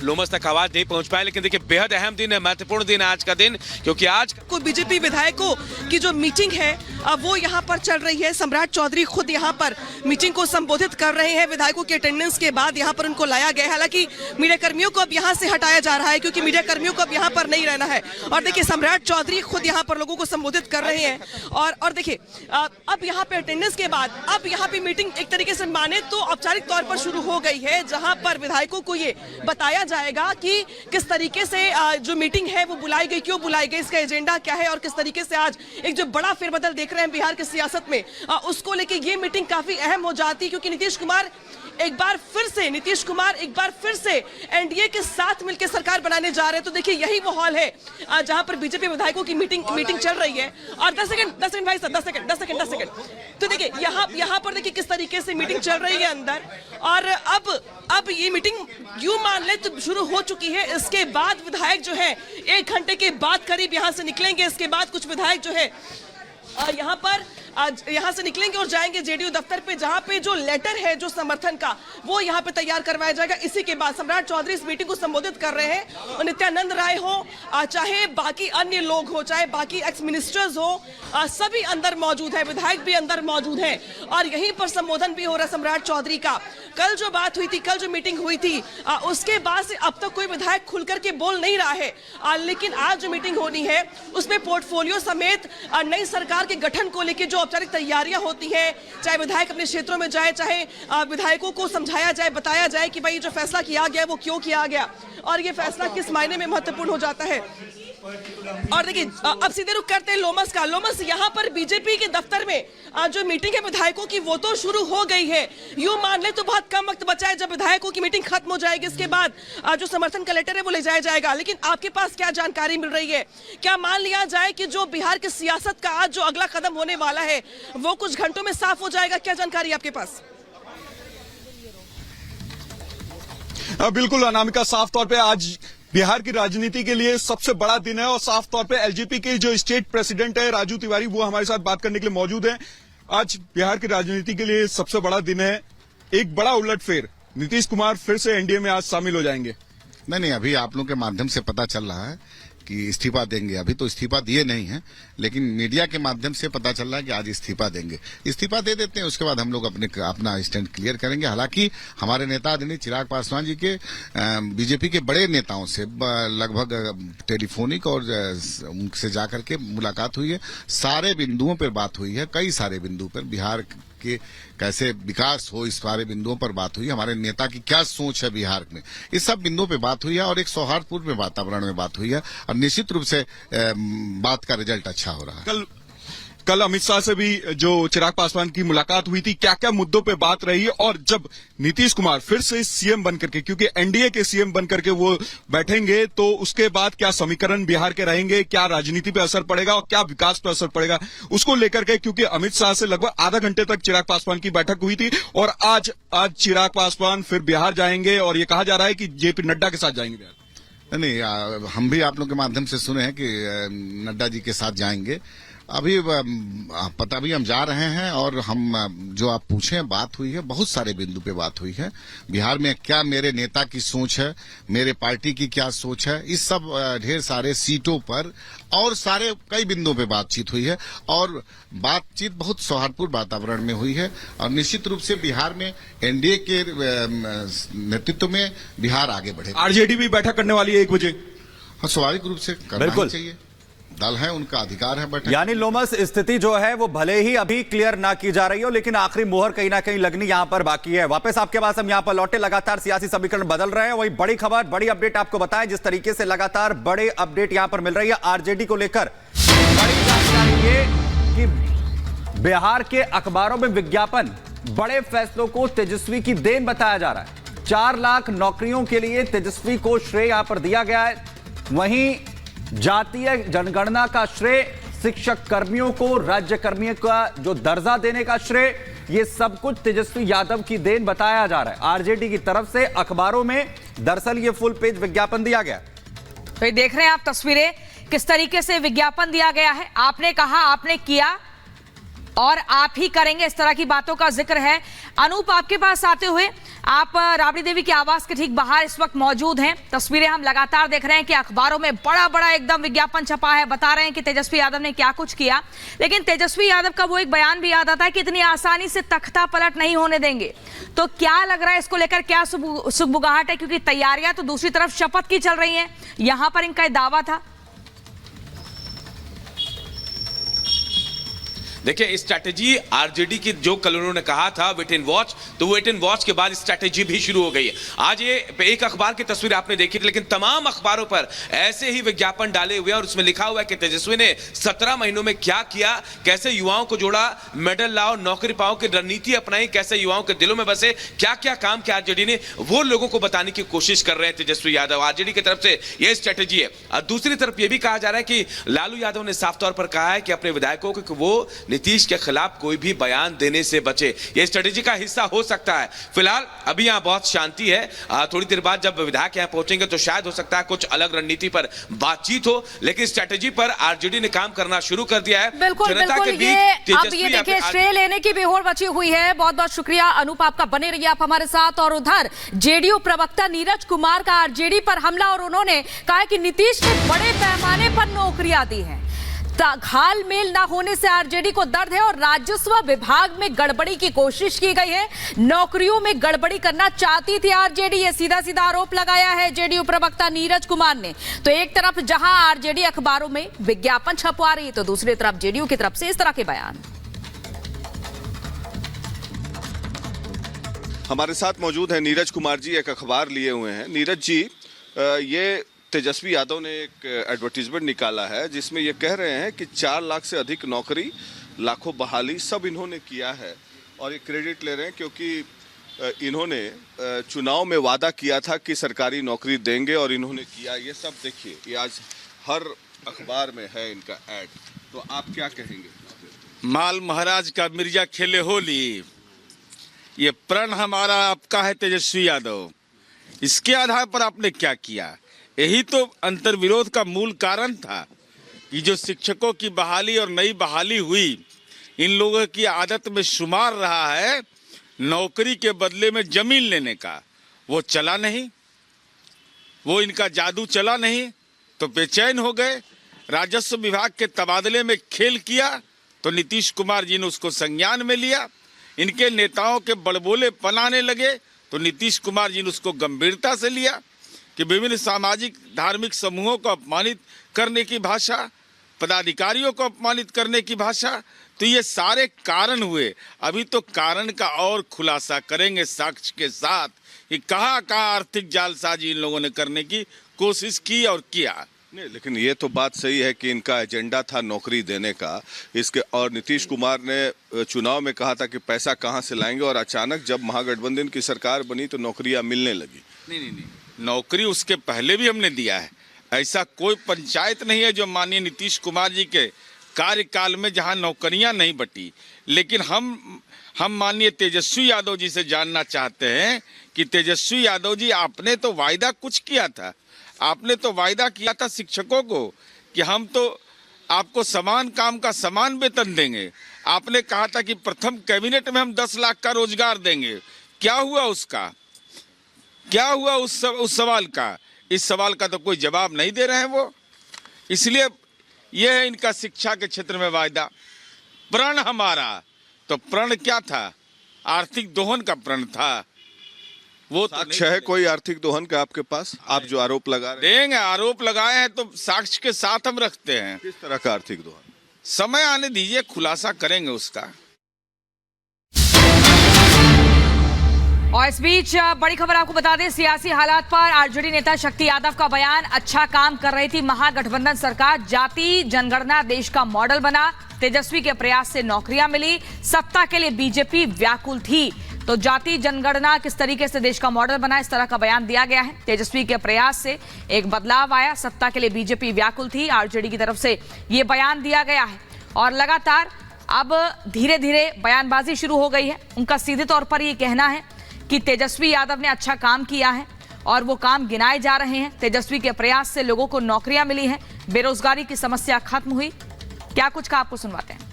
लोमस तक आवाज नहीं पहुंच पाए। लेकिन देखिए बेहद अहम दिन है, महत्वपूर्ण दिन है आज का दिन, क्योंकि आज को बीजेपी विधायकों की जो मीटिंग है वो यहाँ पर चल रही है। सम्राट चौधरी खुद यहाँ पर मीटिंग को संबोधित कर रहे हैं। विधायकों के अटेंडेंस के बाद यहाँ पर उनको लाया गया है। हालांकि मीडिया कर्मियों को अब यहाँ से हटाया जा रहा है, क्योंकि मीडिया कर्मियों को अब यहाँ पर नहीं रहना है। और देखिए सम्राट चौधरी खुद यहाँ पर लोगों को संबोधित कर रहे हैं। और देखिए अब यहाँ पे अटेंडेंस के बाद अब यहाँ पे मीटिंग एक तरीके से माने तो औपचारिक तौर पर शुरू हो गई है, जहाँ पर विधायकों को ये बताया जाएगा कि किस तरीके से जो मीटिंग है वो बुलाई गई, क्यों बुलाई गई, इसका एजेंडा क्या है और किस तरीके से आज एक जो बड़ा फेरबदल देख रहे हैं बिहार की सियासत में, उसको लेके ये मीटिंग काफी अहम हो जाती है। क्योंकि नीतीश कुमार एक बार फिर से एनडीए के साथ मिलकर सरकार बनाने जा रहे हैं। तो देखिए यही वो हॉल है जहां पर बीजेपी विधायकों की मीटिंग चल रही है। और 10 सेकंड भाई साहब, 10 सेकंड। तो देखिए यहाँ पर देखिए किस तरीके से मीटिंग चल रही है अंदर। और अब ये मीटिंग यूं मान ले तो शुरू हो चुकी है। इसके बाद विधायक जो है 1 घंटे के बाद करीब यहाँ से निकलेंगे। इसके बाद कुछ विधायक जो है यहाँ से निकलेंगे और जाएंगे जेडीयू दफ्तर पे, जहां पे जो लेटर है जो समर्थन का वो यहाँ पे तैयार करवाया जाएगा। इसी के बाद सम्राट चौधरी इस मीटिंग को संबोधित कर रहे हैं। और नित्यानंद राय हो, चाहे बाकी अन्य लोग हो, चाहे बाकी एक्स मिनिस्टर्स हो, सभी अंदर मौजूद है, विधायक भी अंदर मौजूद है। और यहीं पर संबोधन भी हो रहा है सम्राट चौधरी का। कल जो बात हुई थी, कल जो मीटिंग हुई थी, उसके बाद से अब तक कोई विधायक खुल करके बोल नहीं रहा है। लेकिन आज जो मीटिंग होनी है उसमें पोर्टफोलियो समेत नई सरकार के गठन को लेकर जो औपचारिक तैयारियां होती हैं, चाहे विधायक अपने क्षेत्रों में जाए, चाहे विधायकों को समझाया जाए, बताया जाए कि भाई जो फैसला किया गया वो क्यों किया गया और ये फैसला किस मायने में महत्वपूर्ण हो जाता है। और देखिए अब सीधे रुख करते हैं लोमस का। लोमस, यहाँ पर बीजेपी के दफ्तर में जो मीटिंग है विधायकों की वो तो शुरू हो गई है। यूं मान ले तो बहुत कम वक्त बचा है जब विधायकों की मीटिंग खत्म हो जाएगी। इसके बाद जो समर्थन का लेटर है वो ले जाया जाएगा। लेकिन आपके पास क्या जानकारी मिल रही है? क्या मान लिया जाए कि जो बिहार की सियासत का आज जो अगला कदम होने वाला है वो कुछ घंटों में साफ हो जाएगा? क्या जानकारी आपके पास? बिल्कुल अनामिका, साफ तौर पे आज बिहार की राजनीति के लिए सबसे बड़ा दिन है। और साफ तौर पे एलजेपी के जो स्टेट प्रेसिडेंट है राजू तिवारी, वो हमारे साथ बात करने के लिए मौजूद हैं। आज बिहार की राजनीति के लिए सबसे बड़ा दिन है, एक बड़ा उलटफेर, नीतीश कुमार फिर से एनडीए में आज शामिल हो जाएंगे। नहीं, अभी आप लोगों के माध्यम से पता चल रहा है कि इस्तीफा देंगे। अभी तो इस्तीफा दिए नहीं है, लेकिन मीडिया के माध्यम से पता चल रहा है कि आज इस्तीफा देंगे। इस्तीफा दे देते हैं, उसके बाद हम लोग अपना स्टैंड क्लियर करेंगे। हालांकि हमारे नेता आदरणीय चिराग पासवान जी के बीजेपी के बड़े नेताओं से लगभग टेलीफोनिक और उनसे जाकर के मुलाकात हुई है। सारे बिंदुओं पर बात हुई है, कई सारे बिंदु पर बिहार के कैसे विकास हो, इस सारे बिंदुओं पर बात हुई है। हमारे नेता की क्या सोच है बिहार में, इस सब बिंदुओं पे बात हुई है। और एक सौहार्दपूर्ण वातावरण में बात हुई है और निश्चित रूप से बात का रिजल्ट अच्छा हो रहा है। कल अमित शाह से भी जो चिराग पासवान की मुलाकात हुई थी, क्या क्या मुद्दों पे बात रही है? और जब नीतीश कुमार फिर से सीएम बनकर के, क्योंकि एनडीए के सीएम बनकर के वो बैठेंगे, तो उसके बाद क्या समीकरण बिहार के रहेंगे, क्या राजनीति पे असर पड़ेगा और क्या विकास पे असर पड़ेगा, उसको लेकर के, क्योंकि अमित शाह से लगभग आधा घंटे तक चिराग पासवान की बैठक हुई थी। और आज चिराग पासवान फिर बिहार जाएंगे और ये कहा जा रहा है कि जेपी नड्डा के साथ जाएंगे बिहार। नहीं, हम भी आप लोग के माध्यम से सुने हैं कि नड्डा जी के साथ जाएंगे। अभी पता भी हम जा रहे हैं। और हम जो आप पूछे बात हुई है, बहुत सारे बिंदु पे बात हुई है। बिहार में क्या मेरे नेता की सोच है, मेरे पार्टी की क्या सोच है, इस सब ढेर सारे सीटों पर और सारे कई बिंदुओं पे बातचीत हुई है। और बातचीत बहुत सौहार्दपूर्ण वातावरण में हुई है। और निश्चित रूप से बिहार में एनडीए के नेतृत्व में बिहार आगे बढ़ेगा। आरजेडी भी बैठक करने वाली है 1 बजे। हाँ, स्वाभाविक रूप से करना ही चाहिए, दल है, उनका अधिकार है बैठक। यानी लोमस, स्थिति जो है वो भले ही अभी क्लियर ना की जा रही हो, लेकिन आखिरी मोहर कहीं ना कहीं लगनी यहां पर बाकी है। वापस आपके पास हम यहां पर लौटे। लगातार सियासी समीकरण बदल रहे हैं। वही बड़ी खबर, बड़ी अपडेट आपको बताएं, जिस तरीके से लगातार बड़े अपडेट यहां पर मिल रही है आरजेडी को लेकर। बड़ी जानकारी ये कि बिहार के अखबारों में विज्ञापन, बड़े फैसलों को तेजस्वी की देन बताया जा रहा है। 4 लाख नौकरियों के लिए तेजस्वी को श्रेय यहां पर दिया गया है। वहीं जातीय जनगणना का श्रेय, शिक्षक कर्मियों को राज्य कर्मियों का जो दर्जा देने का श्रेय, ये सब कुछ तेजस्वी यादव की देन बताया जा रहा है आरजेडी की तरफ से। अखबारों में दरअसल ये फुल पेज विज्ञापन दिया गया। तो देख रहे हैं आप तस्वीरें, किस तरीके से विज्ञापन दिया गया है। आपने कहा, आपने किया, और आप ही करेंगे, इस तरह की बातों का जिक्र है। अनूप, आपके पास आते हुए, आप राबड़ी देवी के आवास के ठीक बाहर इस वक्त मौजूद हैं। तस्वीरें हम लगातार देख रहे हैं कि अखबारों में बड़ा बड़ा एकदम विज्ञापन छपा है, बता रहे हैं कि तेजस्वी यादव ने क्या कुछ किया। लेकिन तेजस्वी यादव का वो एक बयान भी याद आता है कि इतनी आसानी से तख्ता पलट नहीं होने देंगे। तो क्या लग रहा है, इसको लेकर क्या सुगबुगाहट है? क्योंकि तैयारियां तो दूसरी तरफ शपथ की चल रही हैं, यहां पर इनका दावा था। देखिए, स्ट्रैटेजी आरजेडी की जो कल उन्होंने कहा था वेट एंड वॉच, तो वेट एंड वॉच के बाद स्ट्रैटेजी भी शुरू हो गई है। आज ये एक अखबार की तस्वीर आपने देखी थी, लेकिन तमाम अखबारों पर ऐसे ही विज्ञापन डाले हुए हैं और उसमें लिखा हुआ है कि तेजस्वी ने 17 महीनों में क्या किया, कैसे युवाओं को जोड़ा, मेडल लाओ, नौकरी पाओ की रणनीति अपनाई, कैसे युवाओं के दिलों में बसे, क्या क्या काम किया आरजेडी ने, वो लोगों को बताने की कोशिश कर रहे हैं तेजस्वी यादव। आरजेडी की तरफ से यह स्ट्रैटेजी है। और दूसरी तरफ यह भी कहा जा रहा है कि लालू यादव ने साफ तौर पर कहा है कि अपने विधायकों को वो नीतीश के खिलाफ कोई भी बयान देने से बचे। यह स्ट्रेटेजी का हिस्सा हो सकता है। फिलहाल अभी यहां बहुत शांति है। थोड़ी देर बाद जब विधायक यहां पहुंचेंगे तो शायद हो सकता है कुछ अलग रणनीति पर बातचीत हो, लेकिन स्ट्रेटेजी पर आरजेडी ने काम करना शुरू कर दिया है। बिल्कुल, बिल्कुल। अब ये देखिए, श्रेय लेने की बेहोड़ मची हुई है। बहुत बहुत शुक्रिया अनूप, आपका। बने रहिए आप हमारे साथ। और उधर जेडीयू प्रवक्ता नीरज कुमार का आरजेडी पर हमला, और उन्होंने कहा कि नीतीश ने बड़े पैमाने पर नौकरियां दी हैं। घाल मेल ना होने से आरजेडी को दर्द है और राजस्व विभाग में गड़बड़ी की कोशिश की गई है। नौकरियों में गड़बड़ी करना चाहती थी आरजेडी, ये सीधा सीधा आरोप लगाया है जेडीयू प्रवक्ता नीरज कुमार ने। तो एक तरफ जहां आरजेडी अखबारों में विज्ञापन छपवा रही है, तो दूसरी तरफ जेडीयू की तरफ से इस तरह के बयान। हमारे साथ मौजूद है नीरज कुमार जी, एक अखबार लिए हुए हैं। नीरज जी, ये तेजस्वी यादव ने एक एडवर्टीजमेंट निकाला है जिसमें ये कह रहे हैं कि 4 लाख से अधिक नौकरी, लाखों बहाली सब इन्होंने किया है, और ये क्रेडिट ले रहे हैं क्योंकि इन्होंने चुनाव में वादा किया था कि सरकारी नौकरी देंगे और इन्होंने किया। ये सब देखिए, ये आज हर अखबार में है इनका ऐड। तो आप क्या कहेंगे? माल महाराज का मिर्जा खेले होली, ये प्रण हमारा आपका है तेजस्वी यादव। इसके आधार पर आपने क्या किया? यही तो अंतर्विरोध का मूल कारण था कि जो शिक्षकों की बहाली और नई बहाली हुई, इन लोगों की आदत में शुमार रहा है नौकरी के बदले में जमीन लेने का। वो चला नहीं, वो इनका जादू चला नहीं, तो बेचैन हो गए। राजस्व विभाग के तबादले में खेल किया तो नीतीश कुमार जी ने उसको संज्ञान में लिया। इनके नेताओं के बड़बोले पनाने लगे तो नीतीश कुमार जी ने उसको गंभीरता से लिया कि विभिन्न सामाजिक धार्मिक समूहों को अपमानित करने की भाषा, पदाधिकारियों को अपमानित करने की भाषा। तो ये सारे कारण हुए। अभी तो कारण का और खुलासा करेंगे साक्ष्य के साथ कि कहाँ आर्थिक जालसाजी इन लोगों ने करने की कोशिश की और किया। नहीं, लेकिन ये तो बात सही है कि इनका एजेंडा था नौकरी देने का। इसके और नीतीश कुमार ने चुनाव में कहा था कि पैसा कहाँ से लाएंगे, और अचानक जब महागठबंधन की सरकार बनी तो नौकरियां मिलने लगी। नहीं, नौकरी उसके पहले भी हमने दिया है। ऐसा कोई पंचायत नहीं है जो माननीय नीतीश कुमार जी के कार्यकाल में जहां नौकरियां नहीं बटी। लेकिन हम माननीय तेजस्वी यादव जी से जानना चाहते हैं कि तेजस्वी यादव जी, आपने तो वायदा कुछ किया था। आपने तो वायदा किया था शिक्षकों को कि हम तो आपको समान काम का समान वेतन देंगे। आपने कहा था कि प्रथम कैबिनेट में हम 10 लाख का रोजगार देंगे। क्या हुआ उसका? क्या हुआ उस सवाल का? इस सवाल का तो कोई जवाब नहीं दे रहे हैं वो। इसलिए यह है इनका शिक्षा के क्षेत्र में वायदा। प्रण हमारा, तो प्रण क्या था? आर्थिक दोहन का प्रण था। वो साक्ष्य है कोई आर्थिक दोहन का आपके पास? आप जो आरोप लगा रहे हैं? देंगे, आरोप लगाए हैं तो साक्ष्य के साथ हम रखते हैं। किस तरह का आर्थिक दोहन? समय आने दीजिए, खुलासा करेंगे उसका। और इस बीच बड़ी खबर आपको बता दें, सियासी हालात पर आरजेडी नेता शक्ति यादव का बयान। अच्छा काम कर रही थी महागठबंधन सरकार, जाति जनगणना देश का मॉडल बना, तेजस्वी के प्रयास से नौकरियां मिली, सत्ता के लिए बीजेपी व्याकुल थी। तो जाति जनगणना किस तरीके से देश का मॉडल बना, इस तरह का बयान दिया गया है। तेजस्वी के प्रयास से एक बदलाव आया, सत्ता के लिए बीजेपी व्याकुल थी, आरजेडी की तरफ से यह बयान दिया गया है। और लगातार अब धीरे धीरे बयानबाजी शुरू हो गई है। उनका सीधे तौर पर यह कहना है कि तेजस्वी यादव ने अच्छा काम किया है और वो काम गिनाए जा रहे हैं। तेजस्वी के प्रयास से लोगों को नौकरियां मिली हैं, बेरोजगारी की समस्या खत्म हुई। क्या कुछ का आपको सुनवाते हैं।